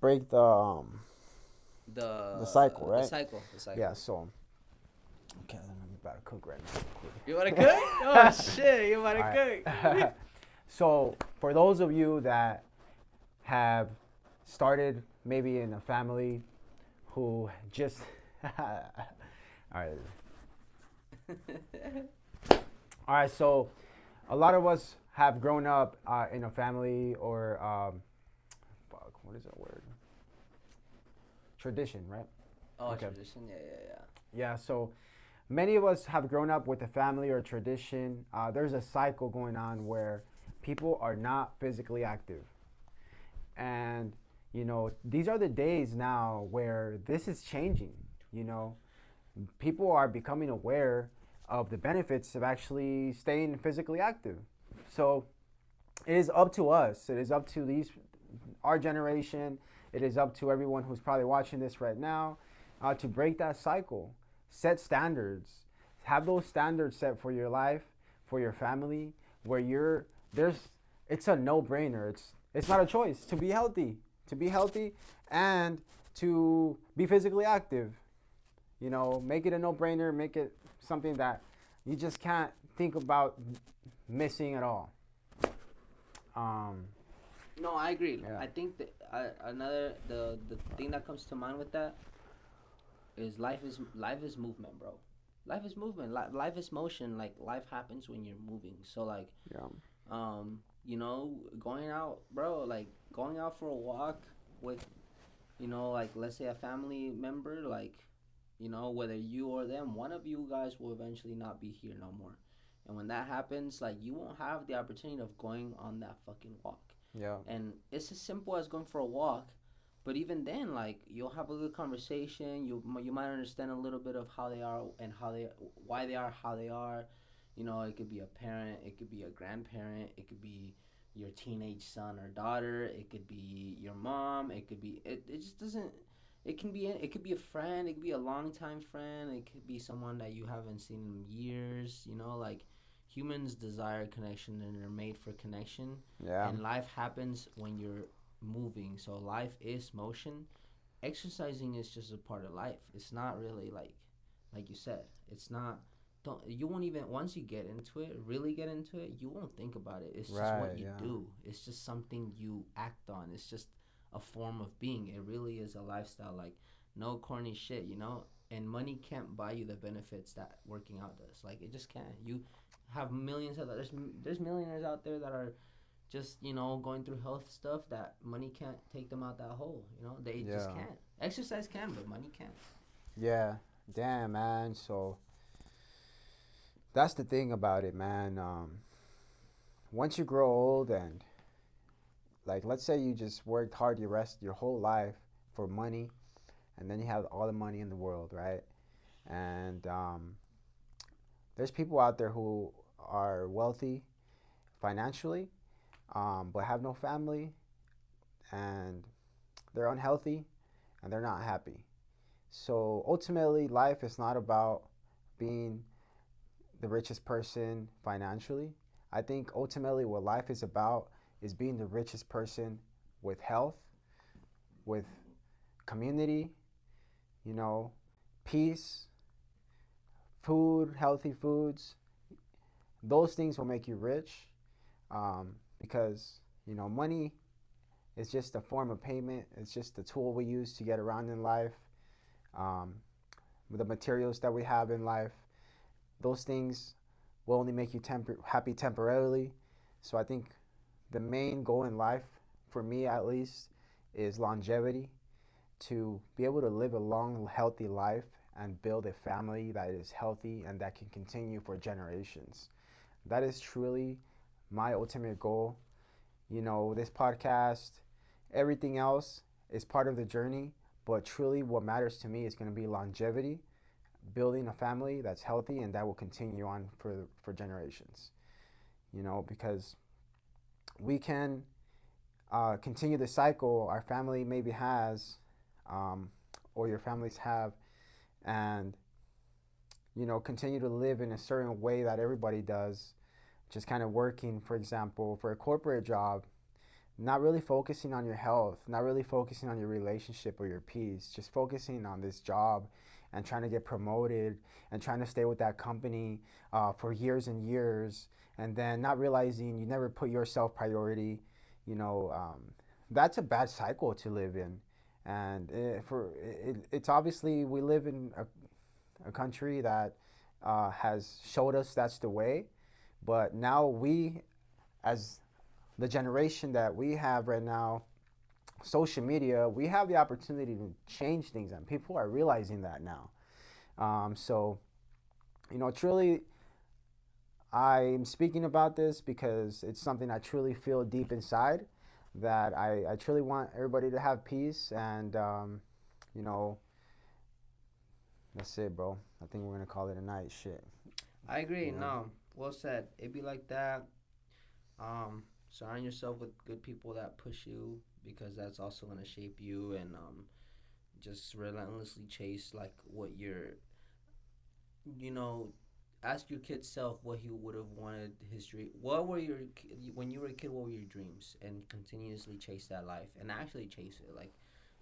Break the cycle, right? The cycle. Yeah. So okay, I'm about to cook right now. You want to cook? Oh shit, you want to cook? So for those of you that have started maybe in a family who just all right, so a lot of us have grown up in a family or what is that word? Tradition, right? Oh, okay. Tradition, yeah. Yeah, so many of us have grown up with a family or tradition. There's a cycle going on where people are not physically active. And, you know, these are the days now where this is changing, you know. People are becoming aware of the benefits of actually staying physically active. So it is up to us. It is up to our generation. It is up to everyone who's probably watching this right now to break that cycle. Set standards. Have those standards set for your life, for your family, where it's a no-brainer. It's not a choice to be healthy. To be healthy and to be physically active. You know, make it a no-brainer, make it something that you just can't think about missing at all. No, I agree. Yeah. I think that the thing that comes to mind with that is life is movement, bro. Life is movement. Life is motion. Like life happens when you're moving. So like, you know, going out, bro. Like going out for a walk with, you know, like let's say a family member, like. You know, whether you or them, one of you guys will eventually not be here no more. And when that happens, like, you won't have the opportunity of going on that fucking walk. Yeah. And it's as simple as going for a walk. But even then, like, you'll have a good conversation. You might understand a little bit of how they are and why they are how they are. You know, it could be a parent. It could be a grandparent. It could be your teenage son or daughter. It could be your mom. It could be, it just doesn't. It could be a friend. It could be a longtime friend. It could be someone that you haven't seen in years. You know, like humans desire connection and they're made for connection. Yeah. And life happens when you're moving. So life is motion. Exercising is just a part of life. It's not really like you said. It's not. You won't even once you get into it, really get into it. You won't think about it. It's just what you do. It's just something you act on. It's just a form of being. It really is a lifestyle. Like no corny shit, you know. And money can't buy you the benefits that working out does. Like it just can't. You have millions of there's millionaires out there that are just, you know, going through health stuff that money can't take them out that hole. You know, they just can't. Exercise can, but money can't. Yeah, damn, man. So that's the thing about it, man. Once you grow old and like, let's say you just worked hard your whole life for money, and then you have all the money in the world, right? And there's people out there who are wealthy financially, but have no family, and they're unhealthy, and they're not happy. So ultimately, life is not about being the richest person financially. I think ultimately what life is about is being the richest person with health, with community, you know, peace, food, healthy foods. Those things will make you rich, because, you know, money is just a form of payment. It's just a tool we use to get around in life. With the materials that we have in life, those things will only make you happy temporarily. So I think the main goal in life, for me at least, is longevity, to be able to live a long, healthy life and build a family that is healthy and that can continue for generations. That is truly my ultimate goal. This podcast, everything else is part of the journey, but truly what matters to me is going to be longevity, building a family that's healthy and that will continue on for generations. Because we can continue the cycle our family maybe has, or your families have, and continue to live in a certain way that everybody does, just kind of working, for example, for a corporate job, not really focusing on your health, not really focusing on your relationship or your peace, just focusing on this job and trying to get promoted and trying to stay with that company for years and years, and then not realizing you never put yourself priority. That's a bad cycle to live in. And it's obviously we live in a country that has showed us that's the way, but now we, as the generation that we have right now, social media, we have the opportunity to change things, and people are realizing that now. So, truly, I'm speaking about this because it's something I truly feel deep inside, that I truly want everybody to have peace, and, that's it, bro. I think we're going to call it a night. Shit. I agree. No, well said. It be like that. Surround yourself with good people that push you, because that's also going to shape you, and just relentlessly chase like what you're, ask your kid self what he would have wanted his dream. What were your, when you were a kid, what were your dreams? And continuously chase that life and actually chase it. Like,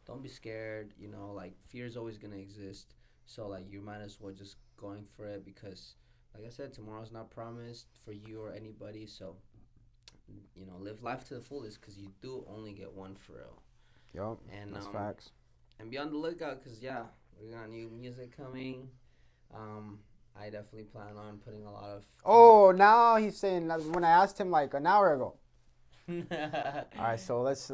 don't be scared, like fear is always going to exist. So like you might as well just going for it, because like I said, tomorrow's not promised for you or anybody. So, live life to the fullest, because you do only get one for real. Yup, and that's facts. And be on the lookout, because we got new music coming. I definitely plan on putting a lot of. Oh, now he's saying, when I asked him like an hour ago. All right, so let's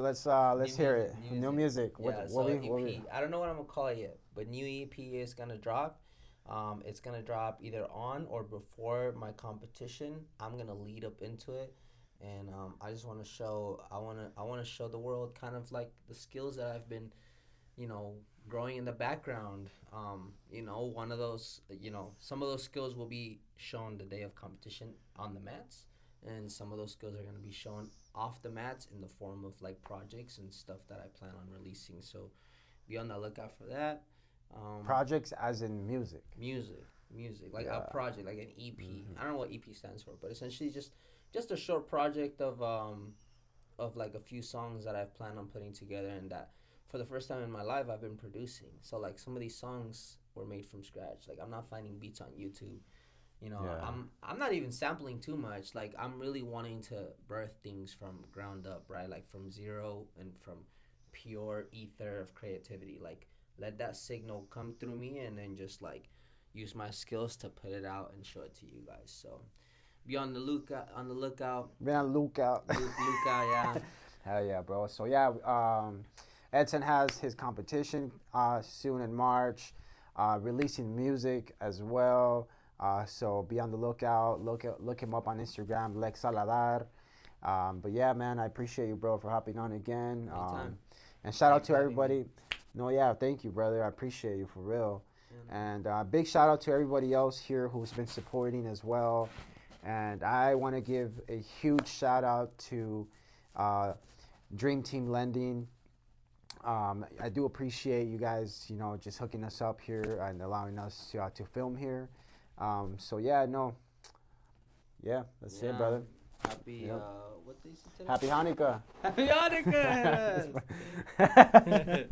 hear it. New music. What EP. I don't know what I'm gonna call it yet, but new EP is gonna drop. It's gonna drop either on or before my competition. I'm gonna lead up into it, and I just want to show. I want to show the world kind of like the skills that I've been, growing in the background. One of those, some of those skills will be shown the day of competition on the mats, and some of those skills are going to be shown off the mats in the form of like projects and stuff that I plan on releasing. So be on the lookout for that. Projects as in music. Music, like a project, like an EP. I don't know what EP stands for, but essentially just a short project of like a few songs that I've planned on putting together, and that for the first time in my life I've been producing. So like some of these songs were made from scratch. Like I'm not finding beats on YouTube. I'm not even sampling too much. Like I'm really wanting to birth things from ground up, right? Like from zero and from pure ether of creativity. Like let that signal come through me, and then just like use my skills to put it out and show it to you guys. So be on the lookout. Be on the lookout. Lookout, yeah. Hell yeah, bro. So yeah, Edson has his competition soon in March, releasing music as well. So be on the lookout. Look him up on Instagram, Lexaladar. But yeah, man, I appreciate you, bro, for hopping on again. And shout out to everybody. No, yeah, thank you, brother. I appreciate you for real. Yeah, and big shout out to everybody else here who's been supporting as well. And I want to give a huge shout out to Dream Team Lending. I do appreciate you guys, just hooking us up here and allowing us to film here. So yeah, that's it, brother. Happy, what day is it today? Happy Hanukkah. Happy Hanukkah.